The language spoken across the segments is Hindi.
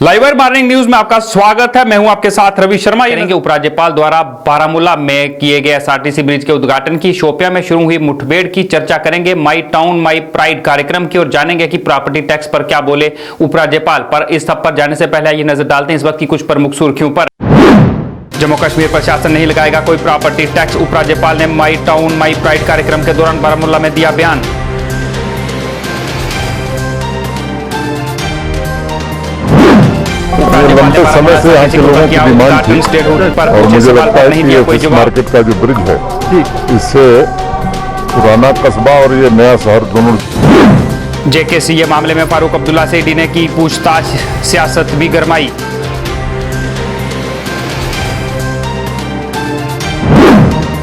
लाइवर मॉर्निंग न्यूज में आपका स्वागत है। मैं हूं आपके साथ रवि शर्मा। यानी उपराज्यपाल द्वारा बारामूला में किए गए एसआरटीसी ब्रिज के उद्घाटन की शोपियां में शुरू हुई मुठभेड़ की चर्चा करेंगे। माई टाउन माई प्राइड कार्यक्रम की और जानेंगे कि प्रॉपर्टी टैक्स पर क्या बोले उपराज्यपाल। पर इस सब पर जाने से पहले ये नजर डालते हैं इस वक्त की कुछ प्रमुख सुर्खियों पर। जम्मू कश्मीर प्रशासन नहीं लगाएगा कोई प्रॉपर्टी टैक्स, उपराज्यपाल ने माई टाउन माई प्राइड कार्यक्रम के दौरान बारामूला में दिया बयान। लंबे समय से यहाँ के लोगों की डिमांड थी और मुझे लगता है कि ये फिश मार्केट का जो ब्रिज है इससे पुराना कस्बा और ये नया शहर दोनों। जेकेसीए मामले में फारूक अब्दुल्ला से ईडी ने की पूछताछ, सियासत भी गरमाई।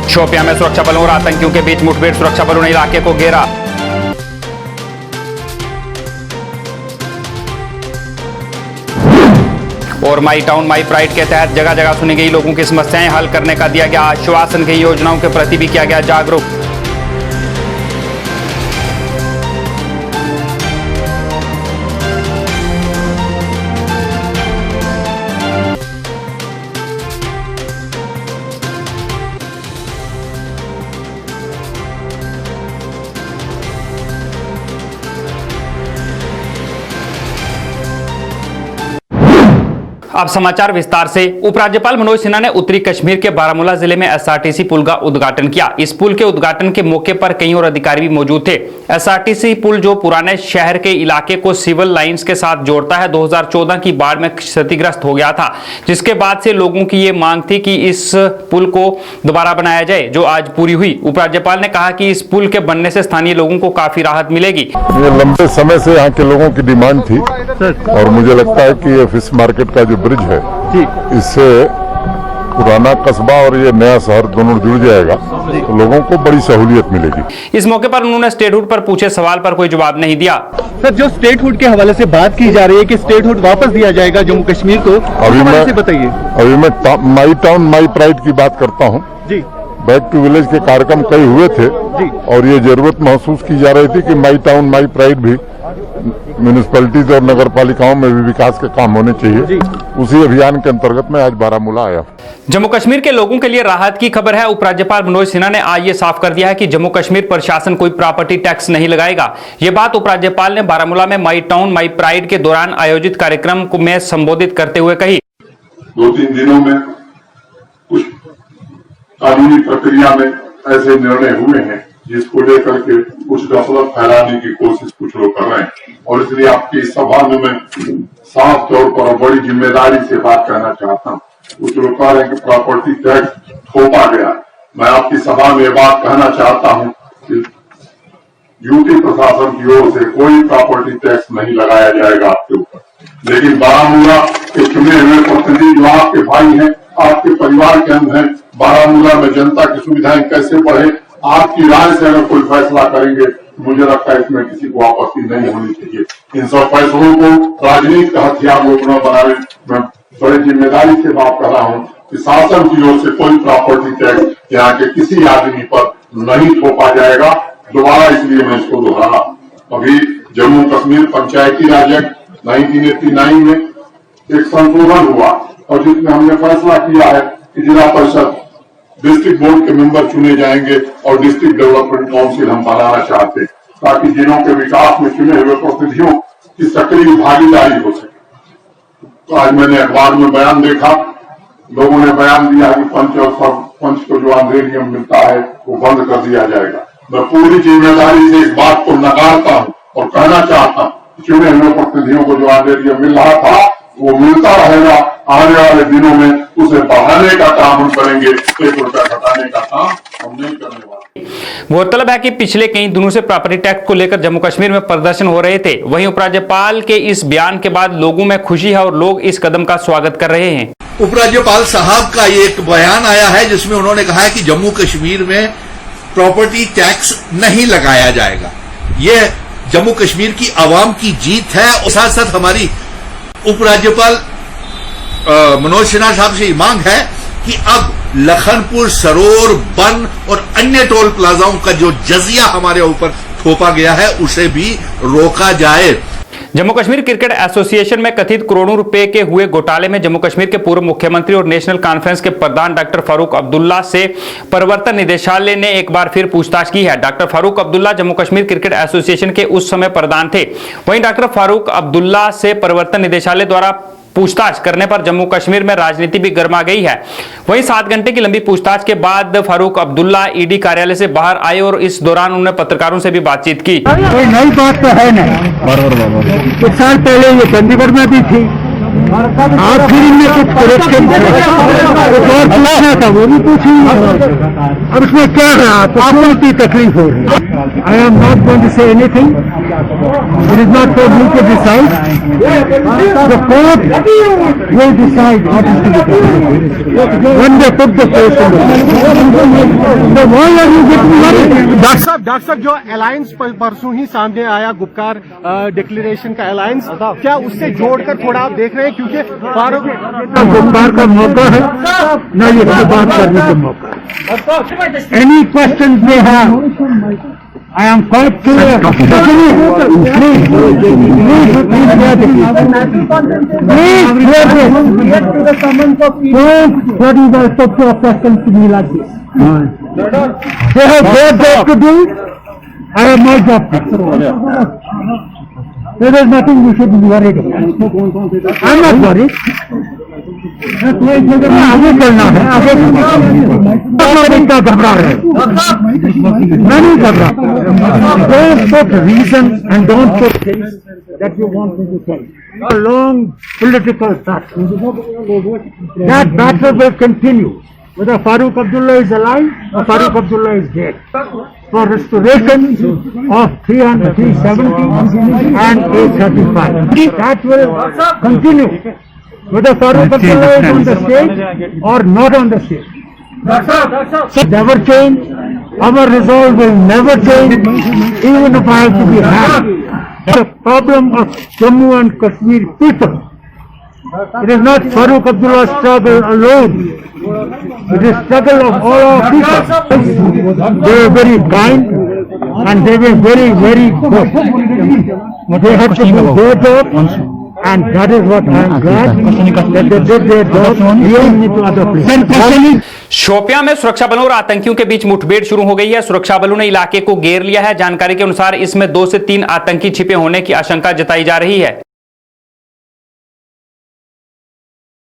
शोपियां में सुरक्षा बलों और आतंकियों के बीच मुठभेड़, सुरक्षा बलों ने इलाके को घेरा। और माई टाउन माई प्राइड के तहत जगह जगह सुनी गई लोगों की समस्याएं हल करने का दिया गया आश्वासन। की योजनाओं के प्रति भी किया गया जागरूक। अब समाचार विस्तार से। उपराज्यपाल मनोज सिन्हा ने उत्तरी कश्मीर के बारामूला जिले में एसआरटीसी पुल का उद्घाटन किया। इस पुल के उद्घाटन के मौके पर कई और अधिकारी भी मौजूद थे। एसआरटीसी पुल जो पुराने शहर के इलाके को सिविल लाइंस के साथ जोड़ता है, 2014 की बाढ़ में क्षतिग्रस्त हो गया था, जिसके बाद से लोगों की ये मांग थी कि इस पुल को दोबारा बनाया जाए, जो आज पूरी हुई। उपराज्यपाल ने कहा कि इस पुल के बनने से स्थानीय लोगों को काफी राहत मिलेगी। ये लंबे समय से यहाँ के लोगों की डिमांड थी और मुझे लगता है कि ये फिश मार्केट का जो ब्रिज है इससे पुराना कस्बा और ये नया शहर दोनों जुड़ जाएगा, तो लोगों को बड़ी सहूलियत मिलेगी। इस मौके पर उन्होंने स्टेटहुड पर पूछे सवाल पर कोई जवाब नहीं दिया। सर, जो स्टेटहुड के हवाले से बात की जा रही है कि स्टेटहुड वापस दिया जाएगा जम्मू कश्मीर को, बताइए। अभी मैं माई टाउन माई प्राइड की बात करता हूँ जी। बैक टू विलेज के कार्यक्रम कई हुए थे जी और ये जरूरत महसूस की जा रही थी कि माई टाउन माई प्राइड भी म्यूनिसिपैलिटीज और नगर पालिकाओं में भी विकास के काम होने चाहिए। उसी अभियान के अंतर्गत मैं आज बारामूला आया। जम्मू कश्मीर के लोगों के लिए राहत की खबर है। उपराज्यपाल मनोज सिन्हा ने आज ये साफ कर दिया है कि जम्मू कश्मीर प्रशासन कोई प्रॉपर्टी टैक्स नहीं लगाएगा। ये बात उपराज्यपाल ने बारामूला में माई टाउन माई प्राइड के दौरान आयोजित कार्यक्रम में संबोधित करते हुए कही। 2-3 दिनों में कुछ कानूनी प्रक्रिया में ऐसे निर्णय हुए हैं जिसको लेकर के कुछ गफलत फैलाने की कोशिश कुछ लोग कर रहे हैं और इसलिए आपकी सभा में मैं साफ तौर पर और बड़ी जिम्मेदारी से बात कहना चाहता हूँ। कुछ लोग कह रहे हैं कि प्रॉपर्टी टैक्स थोपा गया। मैं आपकी सभा में बात कहना चाहता हूँ कि यूपी प्रशासन की ओर से कोई प्रॉपर्टी टैक्स नहीं लगाया जाएगा आपके ऊपर। लेकिन बारामूला के चुने हुए प्रतिनिधि जो आपके भाई हैं, आपके परिवार के अंग हैं, बारामूला में जनता की सुविधाएं कैसे बढ़े, आपकी राय से अगर कोई फैसला करेंगे, मुझे लगता है इसमें किसी को आपत्ति नहीं होनी चाहिए। इन सब फैसलों को राजनीति का हथियार न बनावे। मैं बड़ी जिम्मेदारी से बात कर रहा हूँ कि शासन की ओर से कोई प्रॉपर्टी टैक्स यहाँ के किसी आदमी पर नहीं थोपा जाएगा। दोबारा इसलिए मैं इसको दोहरा। अभी जम्मू कश्मीर पंचायती राज एक्ट 1989 में एक संशोधन हुआ और जिसमें हमने फैसला किया है कि जिला परिषद डिस्ट्रिक्ट बोर्ड के मेंबर चुने जाएंगे और डिस्ट्रिक्ट डेवलपमेंट काउंसिल हम बनाना चाहते हैं ताकि जिलों के विकास में चुने हुए प्रतिनिधियों की सक्रिय भागीदारी हो सके। तो आज मैंने अखबार में बयान देखा, लोगों ने बयान दिया कि पंच और सरपंच को जो आंदोलन मिलता है वो बंद कर दिया जाएगा। मैं पूरी जिम्मेदारी से इस बात को नकारता हूँ और कहना चाहता हूँ चुने हुए प्रतिनिधियों को जो आंदोलन मिल रहा था वो मिलता रहेगा। आने वाले दिनों में उसे बढ़ाने का काम हम करेंगे, 1 रुपया घटाने का काम हम नहीं करने वाले। गौरतलब है कि पिछले कई दिनों से प्रॉपर्टी टैक्स को लेकर जम्मू कश्मीर में प्रदर्शन हो रहे थे। वहीं उपराज्यपाल के इस बयान के बाद लोगों में खुशी है और लोग इस कदम का स्वागत कर रहे हैं। उपराज्यपाल साहब का ये एक बयान आया है जिसमें उन्होंने कहा है कि जम्मू कश्मीर में प्रॉपर्टी टैक्स नहीं लगाया जाएगा। ये जम्मू कश्मीर की आवाम की जीत है और साथ साथ हमारी उपराज्यपाल मनोज सिन्हा साहब से मांग है कि अब लखनपुर, सरोर, बन और अन्य टोल प्लाजाओं का जो जजिया हमारे ऊपर थोपा गया है उसे भी रोका जाए। जम्मू कश्मीर क्रिकेट एसोसिएशन में कथित करोड़ों रुपए के हुए घोटाले में जम्मू कश्मीर के पूर्व मुख्यमंत्री और नेशनल कॉन्फ्रेंस के प्रधान डॉक्टर फारूक अब्दुल्ला से प्रवर्तन निदेशालय ने एक बार फिर पूछताछ की है। Doctor Farooq Abdullah Jammu Kashmir cricket association के उस समय प्रधान थे। वहीं डॉक्टर फारूक अब्दुल्ला से प्रवर्तन निदेशालय द्वारा पूछताछ करने पर जम्मू कश्मीर में राजनीति भी गर्मा गई है। वहीं 7 घंटे की लंबी पूछताछ के बाद फारूक अब्दुल्ला ईडी कार्यालय से बाहर आए और इस दौरान उन्होंने पत्रकारों से भी बातचीत की। कोई नई बात तो है नहीं, कुछ साल पहले ये चंडीगढ़ में भी थी, आखिर में कुछ करेक्शन कुछ और पूछना था वो भी पूछेंगे। अब इसमें क्या है, आपको की तकलीफ हो रही है। I am not going to say anything, it is not for me to decide, the court will decide what is to be done when they put the case in the why are you getting worried. Doctor साहब जो अलायंस परसों ही सामने आया, गुपकार डिक्लेरेशन का अलायंस, क्या उससे जोड़कर थोड़ा आप देख रहे हैं, क्योंकि फारूक गुपकार का मौका है न ये बात करने का मौका है। Any question they have, I am quite clear. What is the structure of questions to me like this? They have their job to do. I have my job to do. There is nothing we should be worried about. I am not worried. आगे चलना है, आगे इतना घबरा रहे, मैं नहीं घबरा। Don't put reason and don't put things that you want me to say. A long political battle. That battle will continue. Whether Farooq Abdullah is alive or Farooq Abdullah is dead. For restoration of 370 and 835. That will continue. Whether Farooq Abdullah is on the stage or not on the stage. Never change. Our resolve will never change, even if I have to be happy. The problem of Jammu and Kashmir people. It is not Farooq Abdullah's struggle alone. It is struggle of all our people. They were very kind and they were very, very good. They had to do their job. And that is what I am glad that they did their job, leaving me to other places. Shopian में सुरक्षा बलों और आतंकियों के बीच मुठभेड़ शुरू हो गई है। सुरक्षा बलों ने इलाके को घेर लिया है। जानकारी के अनुसार इसमें 2 से 3 आतंकी छिपे होने की आशंका जताई जा रही है।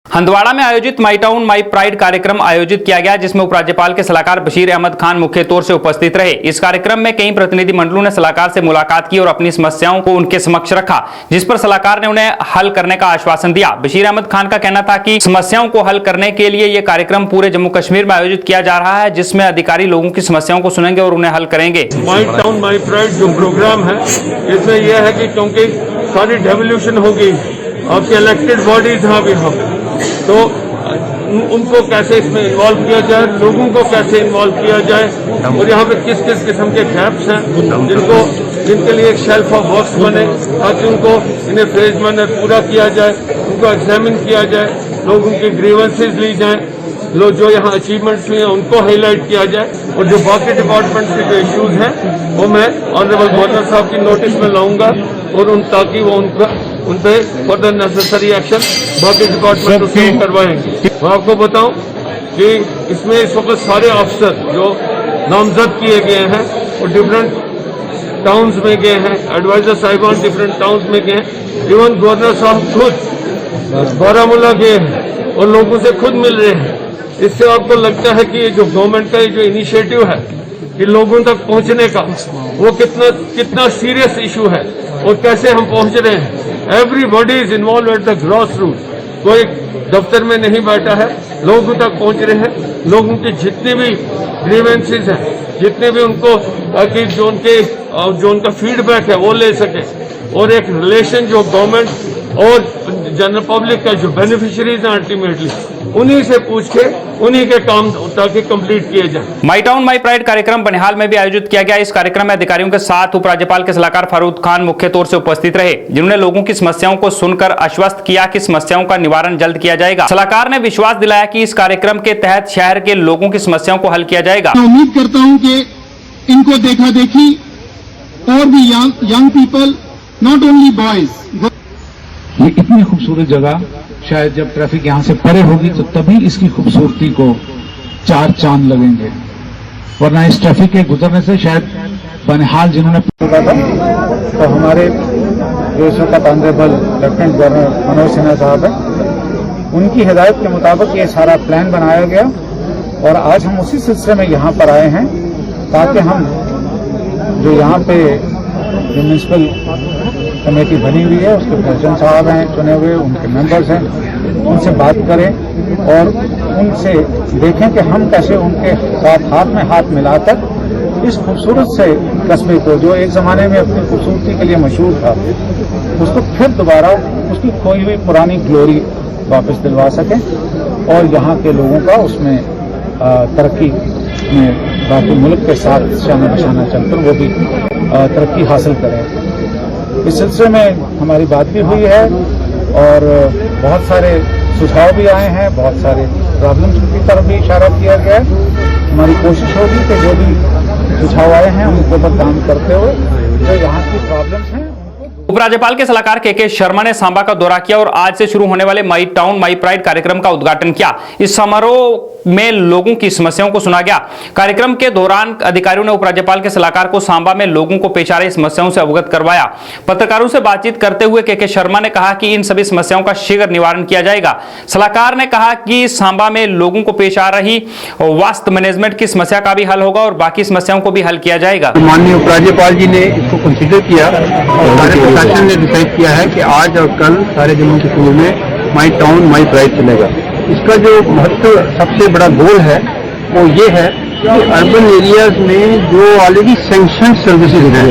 हंदवाड़ा में आयोजित माई टाउन माई प्राइड कार्यक्रम आयोजित किया गया, जिसमें उपराज्यपाल के सलाहकार बशीर अहमद खान मुख्य तौर से उपस्थित रहे। इस कार्यक्रम में कई प्रतिनिधि मंडलों ने सलाहकार से मुलाकात की और अपनी समस्याओं को उनके समक्ष रखा, जिस पर सलाहकार ने उन्हें हल करने का आश्वासन दिया। बशीर अहमद खान का कहना था कि समस्याओं को हल करने के लिए यह कार्यक्रम पूरे जम्मू कश्मीर में आयोजित किया जा रहा है, जिसमें अधिकारी लोगों की समस्याओं को सुनेंगे और उन्हें हल करेंगे। माई टाउन माई प्राइड जो प्रोग्राम है, इसमें यह है कि क्योंकि सारी डेवोल्यूशन हो गई, आपके इलेक्टेड बॉडीज यहाँ भी हो, तो उनको कैसे इसमें इन्वॉल्व किया जाए, लोगों को कैसे इन्वॉल्व किया जाए, और यहाँ पे किस किस किस्म के गैप्स हैं जिनके लिए एक शेल्फ ऑफ वर्क्स बने, ताकि उनको इन्हें फेज मैनर पूरा किया जाए, उनको एग्जामिन किया जाए, लोगों की ग्रीवेंसेज ली जाएं, लोग जो यहाँ अचीवमेंट्स हुए हैं उनको हाईलाइट किया जाए, और जो बाकी डिपार्टमेंट्स के जो इश्यूज हैं वो मैं ऑनरेबल गवर्नर साहब की नोटिस में लाऊंगा, और ताकि वो उन पे फर्दर नेसेसरी एक्शन बाकी डिपार्टमेंट से करवाएंगे। मैं आपको बताऊं कि इसमें इस वक्त सारे अफसर जो नामजद किए गए हैं और डिफरेंट टाउन्स में गए हैं, एडवाइजर साहिबान डिफरेंट टाउन्स में गए हैं, इवन गवर्नर साहब खुद बारामूला गए हैं और लोगों से खुद मिल रहे हैं। इससे आपको लगता है कि ये जो गवर्नमेंट का ये जो इनिशिएटिव है कि लोगों तक पहुंचने का, वो कितना सीरियस इशू है और कैसे हम पहुंच रहे हैं। Everybody is involve at the grass root, कोई दफ्तर में नहीं बैठा है, लोगों तक पहुंच रहे हैं, लोगों की जितनी भी ग्रीवेंसेज हैं, जितने भी उनको, ताकि जो उनका फीडबैक है वो ले सके, और एक रिलेशन जो गवर्नमेंट और जनरल पब्लिक का जो बेनिफिशियरीज हैं अल्टीमेटली उन्हीं से पूछ के उन्हीं के काम ताकि कंप्लीट किए जाए। माई टाउन माई प्राइड कार्यक्रम बनिहाल में भी आयोजित किया गया। इस कार्यक्रम में अधिकारियों के साथ उपराज्यपाल के सलाहकार फारूक खान मुख्य तौर से उपस्थित रहे, जिन्होंने लोगों की समस्याओं को सुनकर आश्वस्त किया कि समस्याओं का निवारण जल्द किया जाएगा। सलाहकार ने विश्वास दिलाया कि इस कार्यक्रम के तहत शहर के लोगों की समस्याओं को हल किया जाएगा। मैं उम्मीद करता हूं कि इनको देखा देखी और भी young people not only boys. ये इतनी खूबसूरत जगह शायद जब ट्रैफिक यहाँ से परे होगी तो तभी इसकी खूबसूरती को चार चांद लगेंगे, वरना इस ट्रैफिक के गुजरने से शायद बनिहाल जिन्होंने तो हमारे जो इस वक्त honourable lieutenant governor Manoj Sinha साहब हैं, उनकी हिदायत के मुताबिक ये सारा प्लान बनाया गया और आज हम उसी सिलसिले में यहाँ पर आए हैं ताकि हम जो यहाँ पे जो म्यूनसिपल कमेटी बनी हुई है उसके प्रेसिडेंट साहब हैं चुने हुए, उनके मेंबर्स हैं, उनसे बात करें और उनसे देखें कि हम कैसे उनके साथ हाथ में हाथ मिलाकर इस खूबसूरत से कस्बे को जो एक जमाने में अपनी खूबसूरती के लिए मशहूर था उसको फिर दोबारा उसकी खोई हुई पुरानी ग्लोरी वापस दिलवा सकें और यहाँ के लोगों का उसमें तरक्की में बाकी मुल्क के साथ शाना बशाना चलकर वो भी तरक्की हासिल करें। इस सिलसिले में हमारी बात भी हुई है और बहुत सारे सुझाव भी आए हैं, बहुत सारे प्रॉब्लम्स की तरफ भी इशारा किया गया है। हमारी कोशिश होगी कि जो भी सुझाव आए हैं उनके ऊपर काम करते हुए जो यहाँ की प्रॉब्लम्स हैं। उपराज्यपाल के सलाहकार के शर्मा ने सांबा का दौरा किया और आज से शुरू होने वाले माई टाउन माई प्राइड कार्यक्रम का उद्घाटन किया। इस समारोह में लोगों की समस्याओं को सुना गया। कार्यक्रम के दौरान अधिकारियों ने उपराज्यपाल के सलाहकार को सांबा में लोगों को पेश आ रही समस्याओं से अवगत करवाया। पत्रकारों से बातचीत करते हुए के शर्मा ने कहा कि इन सभी समस्याओं का शीघ्र निवारण किया जाएगा। सलाहकार ने कहा कि सांबा में लोगों को पेश आ रही वास्तु मैनेजमेंट की समस्या का भी हल होगा और बाकी समस्याओं को भी हल किया जाएगा। माननीय उपराज्यपाल जी ने इसको कंसीडर किया और सारे प्रशासन ने डिसाइड किया है कि आज और कल सारे जिलों के स्कूल में माई टाउन माई प्राइड चलेगा। इसका जो महत्व सबसे बड़ा गोल है वो ये है कि अर्बन एरियाज में जो ऑलरेडी सैंक्शन सर्विसेज हैं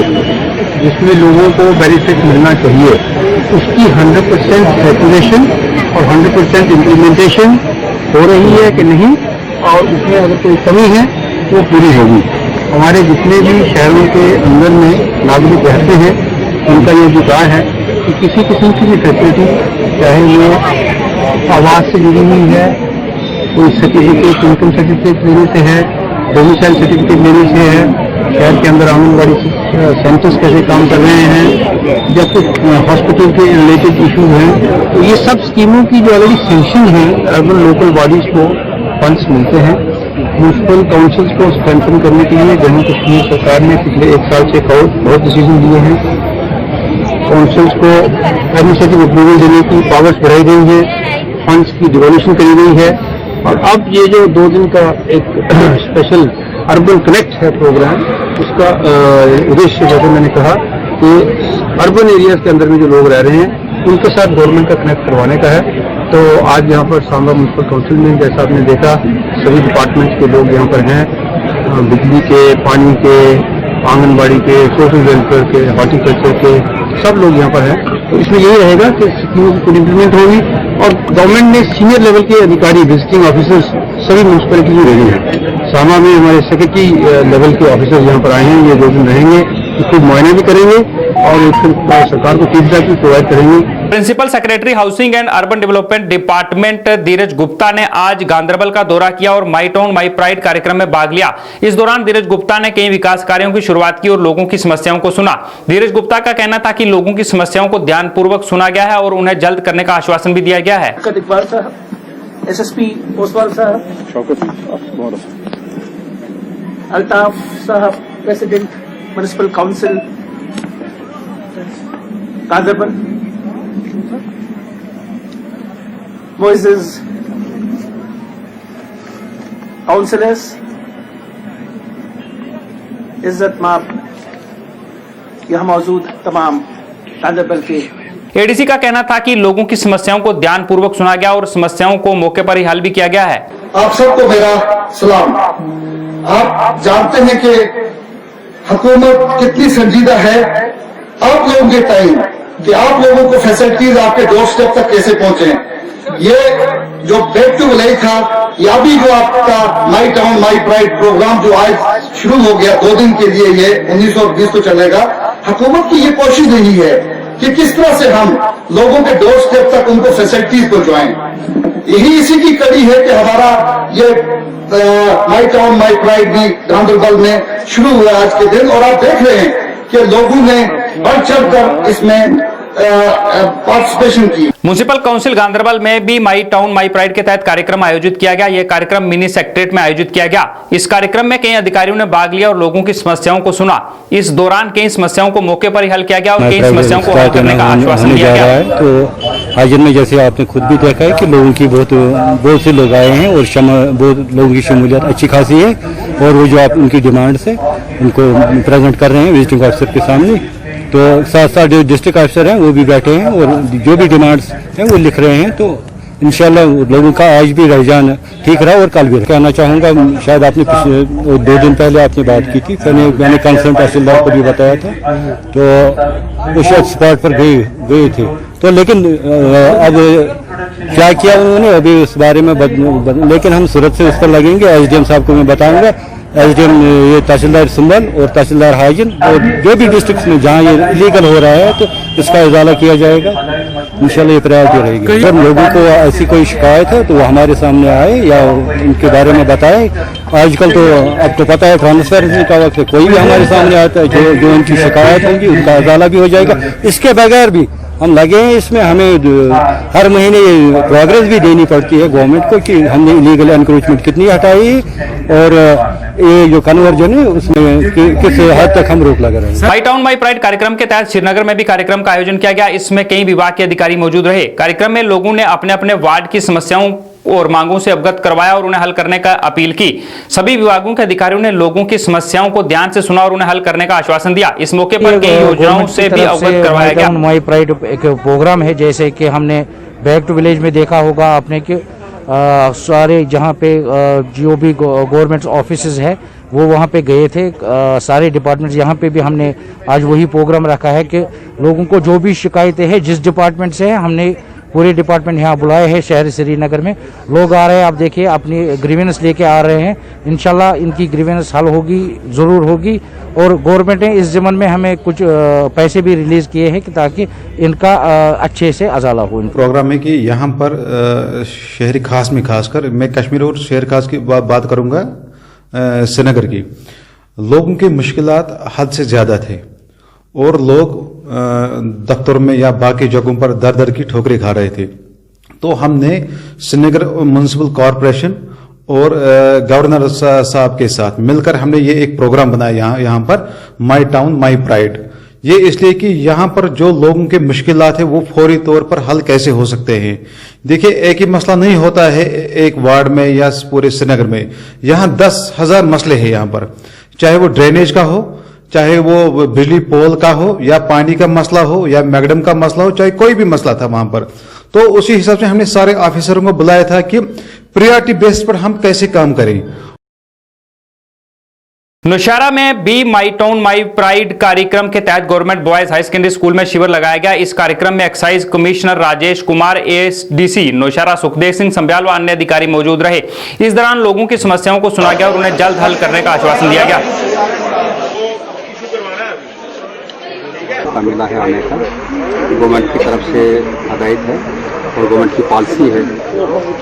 जिसमें लोगों को बेनिफिट मिलना चाहिए उसकी 100% सैचुरेशन और 100% इम्प्लीमेंटेशन हो रही है कि नहीं और उसमें अगर कोई कमी है तो पूरी होगी। हमारे जितने भी शहरों के अंदर में नागरिक रहते हैं उनका ये अधिकार है कि किसी किस्म की भी फैसिलिटी चाहे वो आवास से जुड़ी हुई है, कोई सर्टिफिकेट इनकम सर्टिफिकेट लेने से है, डोमिसाइल सर्टिफिकेट लेने से है, शहर के अंदर आंगनबाड़ी सेंटर्स कैसे काम कर रहे हैं या कुछ हॉस्पिटल के रिलेटेड इशूज हैं, तो ये सब स्कीमों की जो ऑलरेडी सेंक्शन है अर्बन लोकल बॉडीज को फंड्स मिलते हैं। म्यूनसिपल काउंसिल्स को स्ट्रेंथन करने के लिए जम्मू कश्मीर सरकार ने पिछले 1 साल से बहुत डिसीजन लिए हैं। काउंसिल्स को एडमिनिस्ट्रेटिव अप्रूवल देने की पावर्स बढ़ाई गई है, फंड्स की डिवोल्यूशन करी गई है और अब ये जो 2 दिन का एक स्पेशल अर्बन कनेक्ट है प्रोग्राम, उसका उद्देश्य जैसे मैंने कहा कि अर्बन एरियाज के अंदर में जो लोग रह रहे हैं उनके साथ गवर्नमेंट का कनेक्ट करवाने का है। तो आज यहाँ पर सांबा म्यूनसिपल काउंसिल में जैसा आपने देखा सभी डिपार्टमेंट्स के लोग यहाँ पर हैं, बिजली के, पानी के, आंगनबाड़ी के, सोशल वेलफेयर के, हॉर्टिकल्चर के, सब लोग यहाँ पर हैं। तो इसमें यही रहेगा कि स्कीमों की कुछ इम्प्लीमेंट होगी और गवर्नमेंट ने सीनियर लेवल के अधिकारी विजिटिंग ऑफिसर्स सभी म्यूनसिपैलिटी में भेजे हैं। सांबा में हमारे सेक्रेटरी लेवल के ऑफिसर्स यहाँ पर आए हैं, ये 2 दिन रहेंगे, खुद मुआयना भी करेंगे और सरकार को फीडबैक भी प्रोवाइड करेंगे। Principal secretary housing and urban development department Dheeraj Gupta ने आज गांधरबल का दौरा किया और माई टाउन माई प्राइड कार्यक्रम में भाग लिया। इस दौरान धीरज गुप्ता ने कई विकास कार्यों की शुरुआत की और लोगों की समस्याओं को सुना। धीरज गुप्ता का कहना था कि लोगों की समस्याओं को ध्यानपूर्वक सुना गया है और उन्हें जल्द करने का आश्वासन भी दिया गया है। SSP ओसवाल साहब, अल्ताफ साहब, president municipal council Ganderbal, Moises, councillors, इज्जत माप, यहाँ मौजूद तमाम गांधरबल के एडीसी का कहना था कि लोगों की समस्याओं को ध्यानपूर्वक सुना गया और समस्याओं को मौके पर ही हल भी किया गया है। आप सबको मेरा सलाम। आप जानते हैं कि हुकूमत कितनी संजीदा है आप लोगों के टाइम कि आप लोगों को फैसिलिटीज आपके डोर स्टेप तक कैसे पहुंचे। ये जो बैक टू विलेज था या भी जो आपका my town my pride programme जो आज शुरू हो गया 2 दिन के लिए, ये 19 और 20 को चलेगा। हुकूमत की ये कोशिश नहीं है कि किस तरह से हम लोगों के डोर स्टेप तक उनको फैसिलिटीज पहुंचाएं। यही इसी की कड़ी है कि हमारा ये माई टाउन माई प्राइड भी गांधरबल में शुरू हुआ आज के दिन और आप देख रहे हैं कि लोगों ने बढ़ चढ़कर इसमें पार्टिसिपेशन की। म्युनिसिपल काउंसिल गांधरबल में भी माई टाउन माई प्राइड के तहत कार्यक्रम आयोजित किया गया। यह कार्यक्रम मिनी सेक्रेटरीट में आयोजित किया गया। इस कार्यक्रम में कई अधिकारियों ने भाग लिया और लोगों की समस्याओं को सुना। इस दौरान कई समस्याओं को मौके पर ही हल किया गया और कई समस्याओं को हल करने का आश्वासन दिया गया है। तो हाजिर में जैसे आपने खुद भी देखा है कि लोगों की बहुत से लोग आए हैं और बहुत लोगों की शमूलियत अच्छी खासी है और वो जो आप उनकी डिमांड से उनको प्रेजेंट कर रहे हैं विजिटिंग ऑफिसर के सामने। तो साथ साथ जो डिस्ट्रिक्ट ऑफिसर हैं वो भी बैठे हैं और जो भी डिमांड्स हैं वो लिख रहे हैं। तो इंशाल्लाह लोगों का आज भी रुझान ठीक रहा और कल भी कहना चाहूँगा। शायद आपने 2 दिन पहले आपने बात की थी, मैंने कंसर्न तहसीलदार को भी बताया था, तो वो शायद स्पॉट पर गए थे। तो लेकिन अब क्या किया उन्होंने अभी उस बारे में लेकिन हम सूरत से उस पर लगेंगे। एसडीएम साहब को मैं बताऊंगा, एसडीएम ये तहसीलदार सुंबल और तहसीलदार हाजिन और जो भी डिस्ट्रिक्ट में जहाँ ये इलीगल हो रहा है तो इसका इजाला किया जाएगा। इंशाल्लाह ये प्रायोरिटी रहेगी। जब लोगों को ऐसी कोई शिकायत है तो वो हमारे सामने आए या उनके बारे में बताएं। आजकल तो अब तो पता है ट्रांसपेरेंसी का वक्त है, कोई भी हमारे सामने आता है जो उनकी शिकायत होगी उनका इजाला भी हो जाएगा। इसके बगैर भी हम लगे हैं इसमें, हमें हर महीने ये प्रोग्रेस भी देनी पड़ती है गवर्नमेंट को कि हमने इलीगल एनक्रोचमेंट कितनी हटाई और ये जो कन्वर्जन है उसमें किस हद तक हम रोक लगा रहे हैं। माई टाउन माई प्राइड कार्यक्रम के तहत श्रीनगर में भी कार्यक्रम का आयोजन किया गया। इसमें कई विभाग के अधिकारी मौजूद रहे। कार्यक्रम में लोगों ने अपने अपने वार्ड की समस्याओं और मांगों से अवगत करवाया और उन्हें हल करने का अपील की। सभी विभागों के अधिकारियों ने लोगों की समस्याओं को ध्यान से सुना और उन्हें हल करने का आश्वासन दिया। इस मौके पर कई योजनाओं से भी अवगत करवाया गया। माई प्राइड एक प्रोग्राम है, जैसे कि हमने बैक टू विलेज में देखा होगा आपने कि सारे जहाँ पे जो भी गवर्नमेंट ऑफिसेज है वो वहाँ पे गए थे, सारे डिपार्टमेंट्स। यहाँ पे भी हमने आज वही प्रोग्राम रखा है कि लोगों को जो भी शिकायतें हैं जिस डिपार्टमेंट से है, हमने पूरे डिपार्टमेंट यहाँ बुलाए हैं। शहर श्रीनगर में लोग आ रहे हैं, आप देखिए अपनी ग्रीवेंस लेके आ रहे हैं। इंशाल्लाह इनकी ग्रीवेंस हल होगी, ज़रूर होगी। और गवर्नमेंट ने इस ज़मन में हमें कुछ पैसे भी रिलीज़ किए हैं कि ताकि इनका अच्छे से अजाला हो। प्रोग्राम में कि यहाँ पर शहरी खास में खासकर मैं कश्मीर और शहर खास की बात करूँगा श्रीनगर की, लोगों की मुश्किलात हद से ज़्यादा थे और लोग दफ्तरों में या बाकी जगहों पर दर दर की ठोकरें खा रहे थे। तो हमने श्रीनगर म्युनिसिपल कॉरपोरेशन और गवर्नर साहब के साथ मिलकर हमने ये एक प्रोग्राम बनाया यहाँ पर माई टाउन माई प्राइड। ये इसलिए कि यहाँ पर जो लोगों के मुश्किलात है वो फौरी तौर पर हल कैसे हो सकते हैं। देखिए एक ही मसला नहीं होता है एक वार्ड में या पूरे श्रीनगर में, यहाँ 10,000 मसले हैं यहाँ पर, चाहे वो ड्रेनेज का हो, चाहे वो बिजली पोल का हो या पानी का मसला हो या मैगडम का मसला हो, चाहे कोई भी मसला था वहां पर। तो उसी हिसाब से हमने सारे ऑफिसरों को बुलाया था कि प्रायोरिटी बेस पर हम कैसे काम करें। नौशहरा में be my town my pride कार्यक्रम के तहत government boys high secondary school में शिविर लगाया गया। इस कार्यक्रम में excise commissioner Rajesh Kumar, ASDC Nowshera Sukhdev Singh Sambyal व अन्य अधिकारी मौजूद रहे। इस दौरान लोगों की समस्याओं को सुना गया और उन्हें जल्द हल करने का आश्वासन दिया गया। मिला है आने का गवर्नमेंट की तरफ से हदायत है और गवर्नमेंट की पॉलिसी है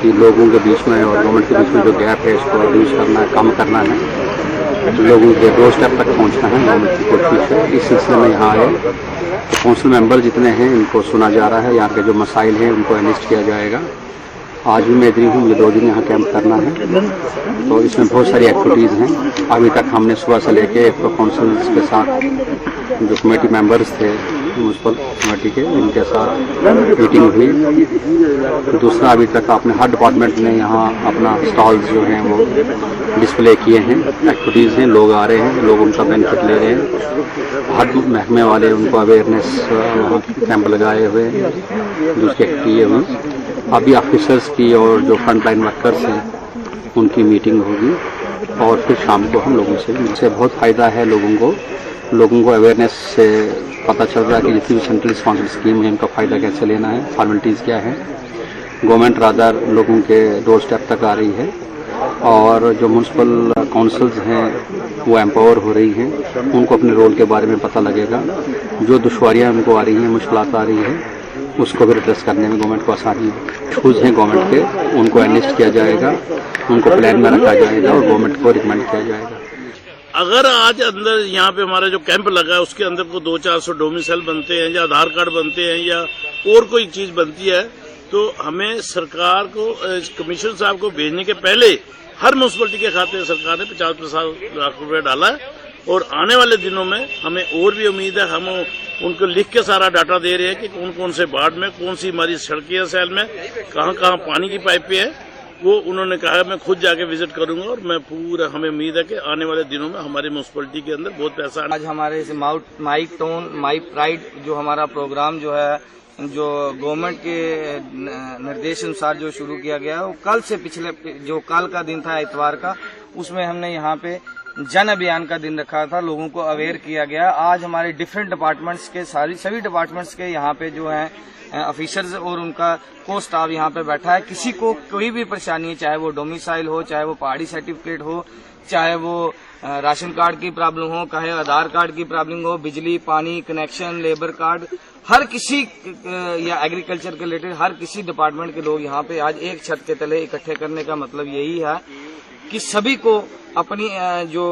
कि लोगों के बीच में और गवर्नमेंट के बीच में जो गैप है इसको रिड्यूस करना है, कम करना है, लोगों के डोर स्टेप तक पहुंचना है। गवर्नमेंट की कोशिश है। इस सिलसिले में यहाँ आए काउंसिल मेंबर जितने हैं इनको सुना जा रहा है, यहाँ के जो मसाइल हैं उनको एनालिस्ट किया जाएगा। आज भी मैं इधर हूँ, मुझे 2 दिन यहाँ कैंप करना है। तो इसमें बहुत सारी एक्टिविटीज़ हैं। अभी तक हमने सुबह से लेके काउंसिल्स के साथ जो कमेटी मेंबर्स थे म्यूनसिपल कमेटी के, इनके साथ मीटिंग हुई। दूसरा अभी तक आपने हर डिपार्टमेंट ने यहाँ अपना स्टॉल्स जो हैं वो डिस्प्ले किए हैं, एक्टिविटीज़ हैं, लोग आ रहे हैं, लोग उनका बेनिफिट ले रहे हैं। हर महकमे वाले उनको अवेयरनेस कैंप लगाए हुए हैं, दूसरी एक्टिविटी हुई। अभी ऑफिसर्स की और जो फ्रंट लाइन वर्कर्स हैं उनकी मीटिंग होगी और फिर शाम को हम लोगों से बहुत फ़ायदा है। लोगों को अवेयरनेस से पता चल रहा है कि जितनी भी सेंट्रल स्पॉन्सर्ड स्कीम है इनका फ़ायदा कैसे लेना है, फॉर्मेलिटीज़ क्या है। गवर्नमेंट रादर लोगों के डोर स्टेप तक आ रही है और जो म्यूनसिपल काउंसिल्स हैं वो एम्पावर हो रही हैं, उनको अपने रोल के बारे में पता लगेगा। जो दुश्वारियाँ उनको आ रही हैं, मुश्किलात आ रही हैं, उसको भी एड्रेस करने में गवर्नमेंट को आसानी है। इशूज़ हैं गवर्नमेंट के, उनको एनालिस्ट किया जाएगा, उनको प्लान में रखा जाएगा और गवर्नमेंट को रिकमेंड किया जाएगा। अगर आज अंदर यहाँ पे हमारा जो कैंप लगा है उसके अंदर को 200-400 डोमिसाइल बनते हैं या आधार कार्ड बनते हैं या और कोई चीज बनती है, तो हमें सरकार को कमिश्नर साहब को भेजने के पहले हर म्यूनसिपलिटी के खाते सरकार ने 50-50 लाख रुपए डाला है और आने वाले दिनों में हमें और भी उम्मीद है। हम उनको लिख के सारा डाटा दे रहे हैं कि कौन कौन से वार्ड में कौन सी हमारी सड़कें हैं, शहर में कहाँ कहाँ पानी की पाइपें हैं, वो उन्होंने कहा है मैं खुद जाके विजिट करूंगा और मैं पूरा, हमें उम्मीद है कि आने वाले दिनों में हमारी म्यूनसिपलिटी के अंदर बहुत पैसा। आज हमारे माई टाउन माई प्राइड जो हमारा प्रोग्राम जो है, जो गवर्नमेंट के निर्देश अनुसार जो शुरू किया गया है, वो कल से पिछले जो कल का दिन था इतवार का, उसमें हमने यहाँ पे जन अभियान का दिन रखा था, लोगों को अवेयर किया गया। आज हमारे डिफरेंट डिपार्टमेंट्स के सभी डिपार्टमेंट्स के यहाँ पे जो है ऑफिसर्स और उनका को स्टाफ यहाँ पे बैठा है। किसी को कोई भी परेशानी है, चाहे वो डोमिसाइल हो, चाहे वो पहाड़ी सर्टिफिकेट हो, चाहे वो राशन कार्ड की प्रॉब्लम हो, चाहे आधार कार्ड की प्रॉब्लम हो, बिजली पानी कनेक्शन, लेबर कार्ड, हर किसी या एग्रीकल्चर के रिलेटेड हर किसी डिपार्टमेंट के लोग यहाँ पे आज एक छत के तले इकट्ठे करने का मतलब यही है कि सभी को अपनी जो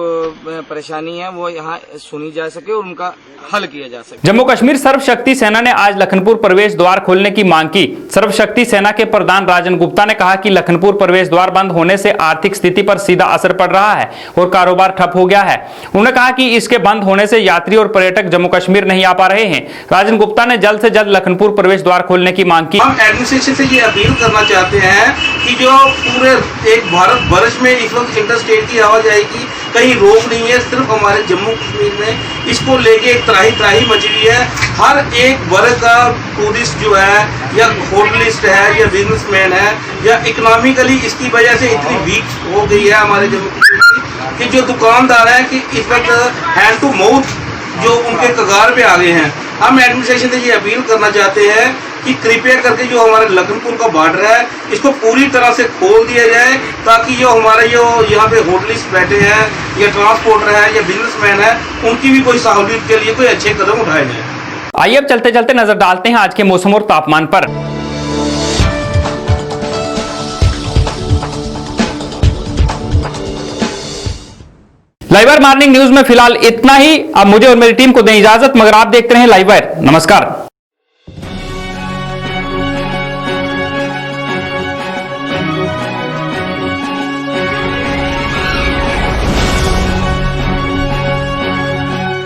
परेशानी है वो यहाँ सुनी जा सके और उनका हल किया जा सके। जम्मू कश्मीर सर्वशक्ति सेना ने आज लखनपुर प्रवेश द्वार खोलने की मांग की। सर्वशक्ति सेना के प्रधान राजन गुप्ता ने कहा कि लखनपुर प्रवेश द्वार बंद होने से आर्थिक स्थिति पर सीधा असर पड़ रहा है और कारोबार ठप हो गया है। उन्होंने कहा कि इसके बंद होने से यात्री और पर्यटक जम्मू कश्मीर नहीं आ पा रहे हैं। राजन गुप्ता ने जल्द से जल्द लखनपुर प्रवेश द्वार खोलने की मांग की। हम एडमिनिस्ट्रेशन से ये अपील करना चाहते हैं कि जो पूरे एक भारत वर्ष में इस वक्त इंटर स्टेट की आवाजाही की कहीं रोक नहीं है, सिर्फ हमारे जम्मू कश्मीर में इसको लेके एक त्राही मची हुई है। हर एक वर्ग का टूरिस्ट जो है या होटलिस्ट है या बिजनेसमैन है या इकोनॉमिकली इसकी वजह से इतनी वीक हो गई है हमारे जम्मू कश्मीर की कि जो दुकानदार हैं कि इस वक्त हैंड टू माउथ जो उनके कगार पे आ गए हैं। हम एडमिनिस्ट्रेशन से ये अपील करना चाहते हैं कि कृपया करके जो हमारे लखनपुर का बॉर्डर है इसको पूरी तरह से खोल दिया जाए, ताकि जो हमारे जो यहाँ पे होटलिस्ट बैठे हैं या ट्रांसपोर्टर है या बिजनेसमैन है उनकी भी कोई सहूलियत के लिए कोई अच्छे कदम उठाए जाए। आइए अब चलते चलते नजर डालते हैं आज के मौसम और तापमान पर। लाइव वायर मॉर्निंग न्यूज में फिलहाल इतना ही। अब मुझे और मेरी टीम को दें इजाजत, मगर आप देखते रहें लाइव वायर। नमस्कार।